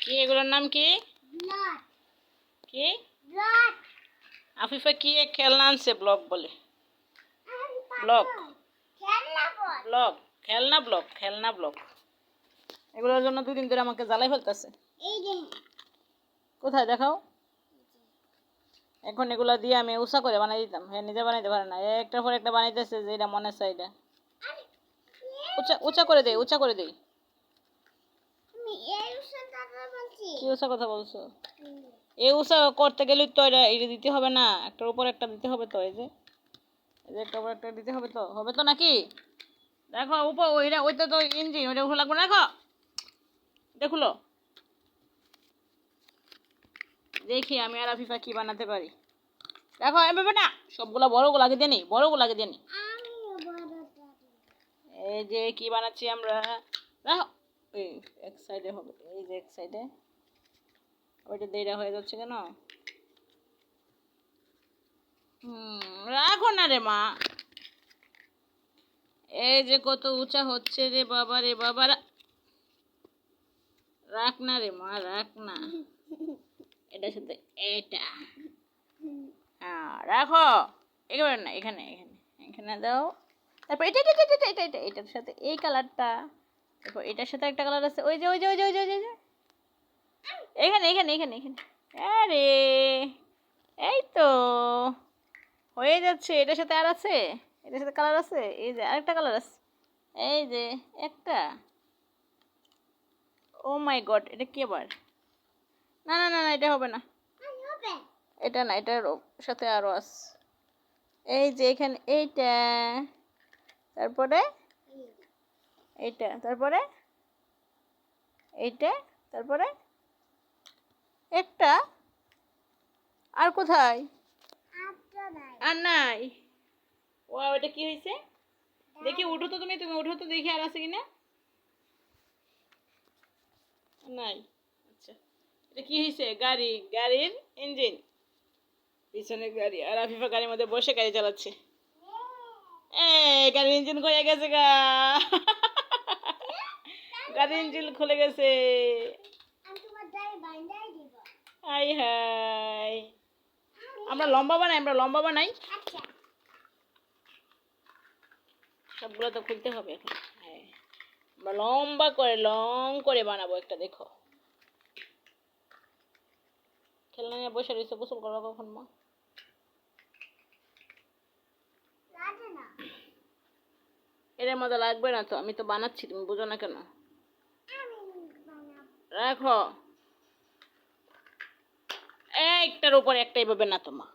কি এগুলোর নাম কি? কি আফিফা কি এক খেলনা আনছে ব্লক বলে? ব্লক ব্লক খেলনা ব্লক খেলনা ব্লক। এগুলোর জন্য 2 দিন ধরে আমাকে জ্বালাই ফেলতেছে। কোথায় দেখাও? এখন এগুলো দিয়ে আমি উষা করে বানাই দিতাম, হ্যাঁ নিজে বানাইতে পারে না, একটার পর একটা বানাইতেছে যে এটা মনে চাই এটা উঁচা উঁচা করে দেই, উঁচা করে দেই। কি উষা কথা বলছো? এই উষা করতে গেলে তো এটা দিতে হবে না, একটার উপর একটা দিতে হবে তো, এই যে একটার উপর একটা দিতে হবে তো, হবে তো নাকি? দেখো উপর ওইটা তো ইঞ্জিন, ওইটা উঠে লাগবে না। দেখো দেখুলো, দেখি আমি আর আফিফা কি বানাতে পারি। দেখো এভাবে না, সবগুলা বড়গুলাকে দিয়ে নি, বড়গুলাকে দিয়ে নি। এই যে কি বানাচ্ছি আমরা, দেখো এই এক সাইডে হবে, এই যে এক সাইডে, ওইটা দেরিটা হয়ে যাচ্ছে কেন? রাখো না রে মা, এই যে কত উঁচা হচ্ছে রে বাবা, রে বাবা, রাখ না রে মা, রাখ না, এটার সাথে এটা, হ্যাঁ রাখো, একেবারে না, এখানে এখানে এখানে দাও। তারপর এটা এটা এটা এটা এটা এটার সাথে এই কালারটা, তারপর এটার সাথে একটা কালার আছে, ওই যে ওই যে ওই যে ওই যে ওই যে এখানে এখানে এখানে এখানে, আরে এই তো হয়ে যাচ্ছে। এটার সাথে আর আছে, এটার সাথে কালার আছে, এই যে আরেকটা কালার আছে, এই যে একটা। ও মাই গড, এটা কি আবার? না না না না, এটা হবে না, এটা না, এটার সাথে আরো আছে, এই যে এখানে এইটা, তারপরে এইটা, তারপরে এইটা, তারপরে একটা, আর কোথায়? আর নাই। ও এটা কি হয়েছে দেখি, উঠো তো, তুমি তুমি উঠো তো দেখি আর আছে কিনা। নাই। আচ্ছা এটা কি হয়েছে? গাড়ি, গাড়ির ইঞ্জিন, পিছনের গাড়ি, আর আফিফা গাড়ির মধ্যে বসে গাড়ি চালাচ্ছে। গাড়ির ইঞ্জিন খুলে গেছে গা, গাড়ির ইঞ্জিন খুলে গেছে। হাই হাই, আমরা লম্বা বানাই, আমরা লম্বা বানাই, সবগুলো তো খুলতে হবে এখন। হ্যাঁ আমরা লম্বা করে লং করে বানাবো একটা। দেখো খেলনা নিয়ে বসে রয়েছে, গোসল করবো কখন মা? এর মজা লাগবে না তো, আমি তো বানাচ্ছি, তুমি বুঝো না কেন? রাখো, একটার উপর একটা এভাবে না তো মা।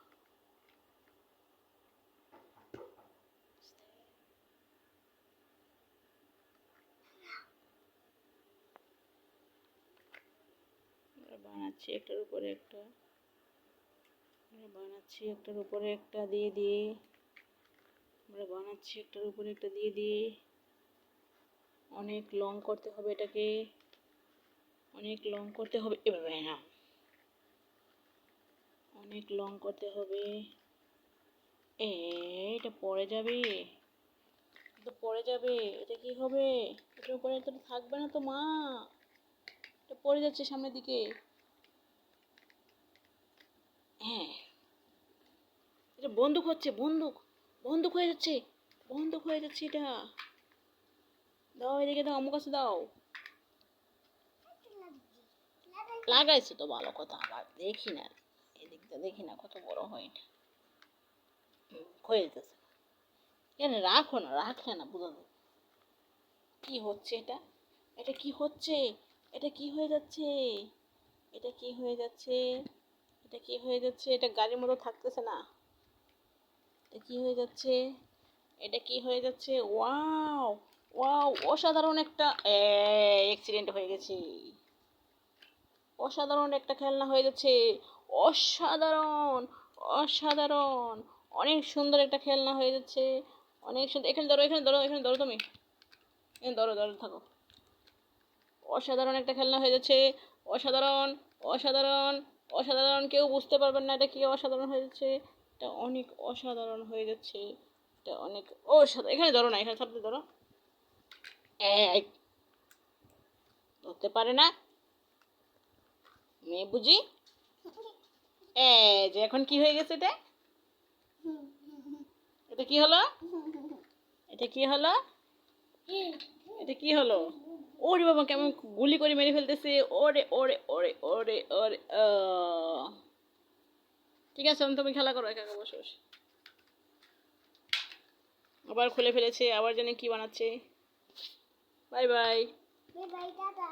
বানাচ্ছি একটার উপরে একটা, বানাচ্ছি একটার উপরে একটা দিয়ে দিয়ে, আমরা বানাচ্ছি একটার উপরে একটা দিয়ে দিয়ে। অনেক লং করতে হবে এটাকে, অনেক লং করতে হবে, এভাবে না, অনেক লং করতে হবে। এটা পড়ে যাবে, এটা পড়ে যাবে, এটা কি হবে? এটার উপরে তো থাকবে না তো মা, এটা পড়ে যাচ্ছে সামনের দিকে। হ্যাঁ এটা বন্দুক হচ্ছে, বন্দুক, বন্দুক হয়ে যাচ্ছে, বন্দুক হয়ে যাচ্ছে এটা। দাও এদিকে দাও, আমার কাছে দাও। লাগাইছো তো ভালো কথা, আবার দেখি না, এদিকটা দেখি না কত বড় হয় এটা, হয়ে যেতেছে। কেন রাখো না, রাখলে না বুঝো কি হচ্ছে এটা, এটা কি হচ্ছে, এটা কি হয়ে যাচ্ছে, এটা কি হয়ে যাচ্ছে, এটা কি হয়ে যাচ্ছে, এটা গাড়ির মতো থাকতেছে না, এটা কি হয়ে যাচ্ছে, এটা কি হয়ে যাচ্ছে। ওয়াও ওয়াও, অসাধারণ একটা, অ্যাক্সিডেন্ট হয়ে গেছে, অসাধারণ একটা খেলনা হয়ে যাচ্ছে, অসাধারণ, অসাধারণ, অনেক সুন্দর একটা খেলনা হয়ে যাচ্ছে, অনেক সুন্দর। এখানে ধরো, এখানে ধরো, এখানে ধরো, তুমি এখানে ধরো, ধরো থাকো। অসাধারণ একটা খেলনা হয়ে যাচ্ছে, অসাধারণ, অসাধারণ, অসাধারণ, কেউ বুঝতে পারবেন না এটা কি অসাধারণ হয়ে যাচ্ছে, এটা অনেক অসাধারণ হয়ে যাচ্ছে, এটা অনেক অসাধারণ। এখানে ধরো না, এখানে থাকতে ধরো, ধরতে পারে না, মেয়ে বুঝি যে এখন কি হয়ে গেছে এটা? এটা কি হলো? এটা কি হলো? এটা কি হলো? ওরে বাবা, কেমন গুলি করে মেরে ফেলতেছে! ওরে ওরে ওরে ওরে ওরে ঠিক আছে, তুমি খেলা করো একা একা বসে বসে। আবার খুলে ফেলেছে, আবার জানি কি বানাচ্ছে। Bye bye. Bye bye, tata.